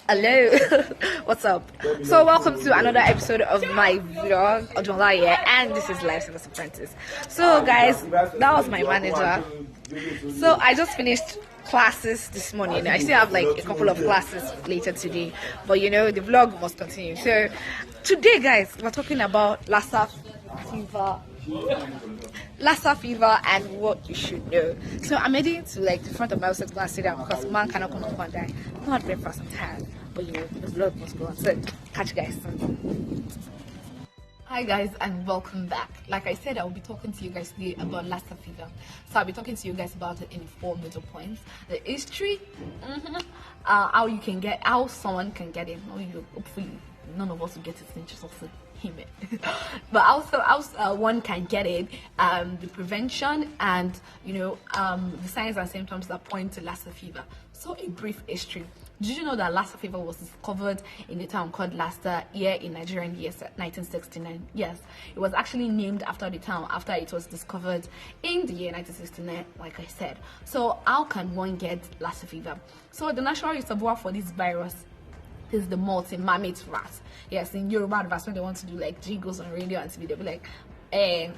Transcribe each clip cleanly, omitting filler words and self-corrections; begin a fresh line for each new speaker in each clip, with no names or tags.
Hello, what's up? So welcome to another episode of my vlog, Odunola here, and this is Life's Apprentice. So guys, that was my manager. So I just finished classes this morning. I still have like a couple of classes later today, but you know the vlog must continue. So today, guys, we're talking about Lassa Fever. Lassa Fever and what you should know. So I'm heading to like the front of my first class stadium because man cannot come up and die. I'm not breakfast, I'm tired, but you know the vlog must go on. So catch you guys soon. Hi guys and welcome back. Like I said, I will be talking to you guys today about Lassa Fever. So I'll be talking to you guys about it in 4 major points: the history, how someone can get it. Hopefully none of us will get it in just also him it. But also how one can get it, the prevention, and you know the signs and symptoms that point to Lassa Fever. So a brief history. Did you know that Lassa Fever was discovered in a town called Lassa here in Nigeria in the year 1969? Yes, it was actually named after the town after it was discovered in the year 1969, like I said. So how can one get Lassa Fever? So the natural reservoir for this virus is the multi-mammoth rat. Yes, in Yoruba advice, when they want to do like jiggles on radio and TV, they'll be like, yes,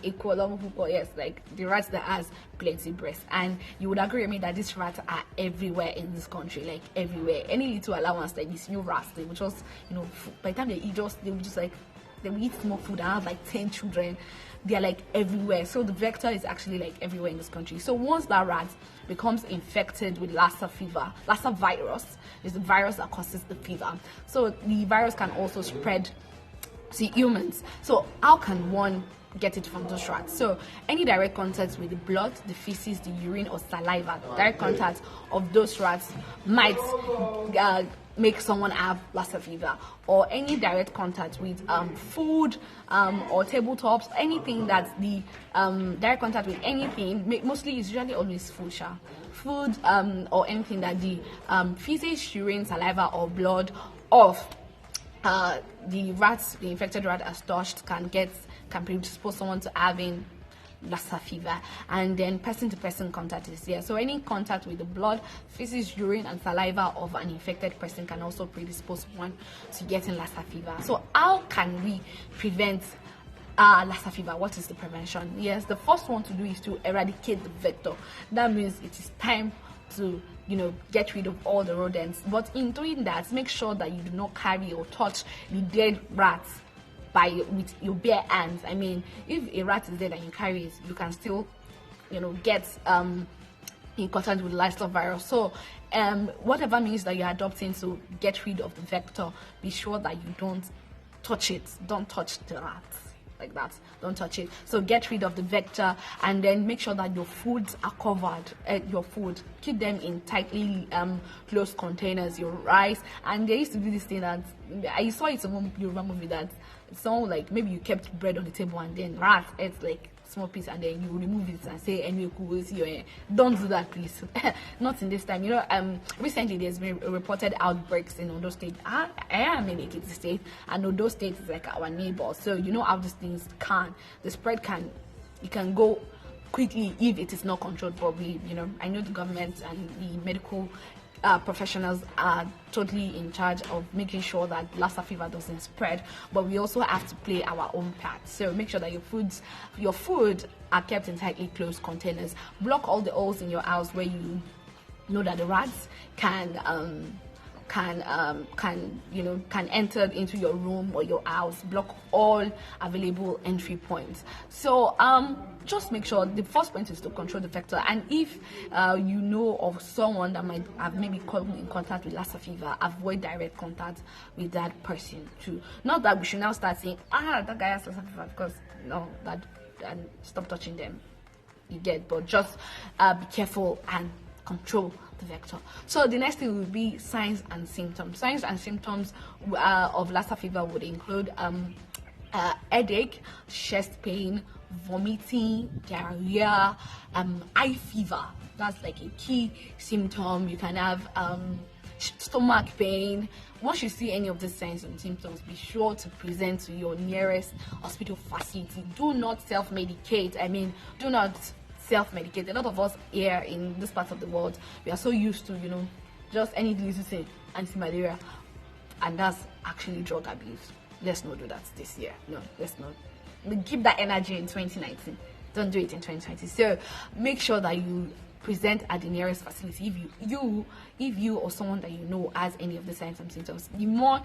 like the rats that has plenty breasts. And you would agree with me that these rats are everywhere in this country, like everywhere. Any little allowance, like these new rats, they will just, you know, by the time they eat, they will just like, they will eat more food and have like 10 children. They are like everywhere. So the vector is actually like everywhere in this country. So once that rat becomes infected with Lassa fever, Lassa virus is the virus that causes the fever. So the virus can also spread to humans. So how can one get it from those rats? So any direct contact with the blood, the feces, the urine, or saliva, direct contact of those rats might make someone have Lassa fever. Or any direct contact with food or tabletops, anything that's the direct contact with anything, mostly is usually always food or anything that the feces, urine, saliva, or blood of the infected rat has touched can predispose someone to having Lassa fever. And then person-to-person contact is here. So any contact with the blood, feces, urine, and saliva of an infected person can also predispose one to getting Lassa fever. So how can we prevent Lassa fever? What is the prevention? Yes, the first one to do is to eradicate the vector. That means it is time to, you know, get rid of all the rodents. But in doing that, make sure that you do not carry or touch the dead rats with your bare hands. I mean, if a rat is dead and you carry it, you can still, you know, get in contact with Lassa virus. So whatever means that you're adopting to get rid of the vector, be sure that you don't touch it. Don't touch the rats like that. Don't touch it. So get rid of the vector, and then make sure that your foods are covered. Keep them in tightly closed containers. Your rice, and there used to be this thing that I saw it in one Yoruba movie that someone, like, maybe you kept bread on the table and then rats ate like small piece and then you remove it and say anyway cool, see your hair. Don't do that, please. Not in this time. You know, recently there's been reported outbreaks in Ondo State. I am in Ekiti State, and Ondo State is like our neighbor. So you know how these things the spread can go quickly if it is not controlled properly. You know, I know the government and the medical professionals are totally in charge of making sure that Lassa fever doesn't spread, but we also have to play our own part. So make sure that your food are kept in tightly closed containers. Block all the holes in your house where you know that the rats can enter into your room or your house. Block all available entry points. So just make sure the first point is to control the vector. And if you know of someone that might have maybe come in contact with Lassa fever, avoid direct contact with that person too. Not that we should now start saying that guy has Lassa fever, because no, and stop touching them, you get. But just be careful and control the vector. So the next thing will be signs and symptoms. Signs and symptoms of Lassa fever would include headache, chest pain, vomiting, diarrhea, eye fever. That's like a key symptom. You can have stomach pain. Once you see any of these signs and symptoms, be sure to present to your nearest hospital facility. Do not self-medicate. I mean, do not self-medicate. A lot of us here in this part of the world, we are so used to, you know, just any disease, say anti-malaria, and that's actually drug abuse. Let's not do that this year. No, let's not. Keep that energy in 2019. Don't do it in 2020. So make sure that you present at the nearest facility if you or someone that you know has any of the signs and symptoms. The more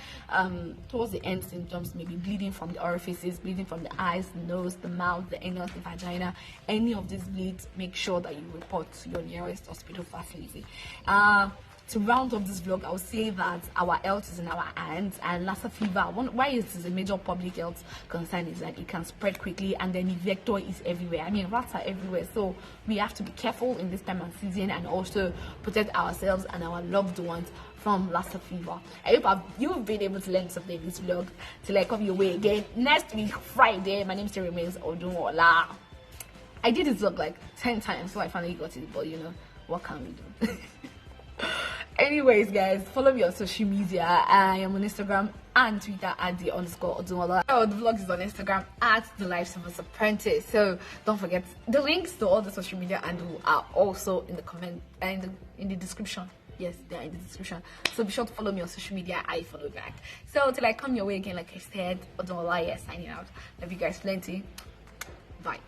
towards the end symptoms, maybe bleeding from the orifices, bleeding from the eyes, the nose, the mouth, the anus, the vagina, any of these bleeds, make sure that you report to your nearest hospital facility. To round up this vlog, I would say that our health is in our hands, and Lassa Fever, why it is a major public health concern is that it can spread quickly, and then the vector is everywhere. I mean, rats are everywhere, so we have to be careful in this time and season, and also protect ourselves and our loved ones from Lassa Fever. I hope you've been able to learn something in this vlog. Till I come your way again next week, Friday, my name still remains Odunola. I did this vlog like 10 times, so I finally got it, but you know, what can we do? Anyways, guys, follow me on social media. I am on Instagram and Twitter at @the_Odunola. Oh, the vlog is on Instagram at the Lifesavers Apprentice. So don't forget, the links to all the social media and are also in the comment and in the description. Yes, they are in the description. So be sure to follow me on social media. I follow back. So till I come your way again, like I said, Odunola, signing out. Love you guys plenty. Bye.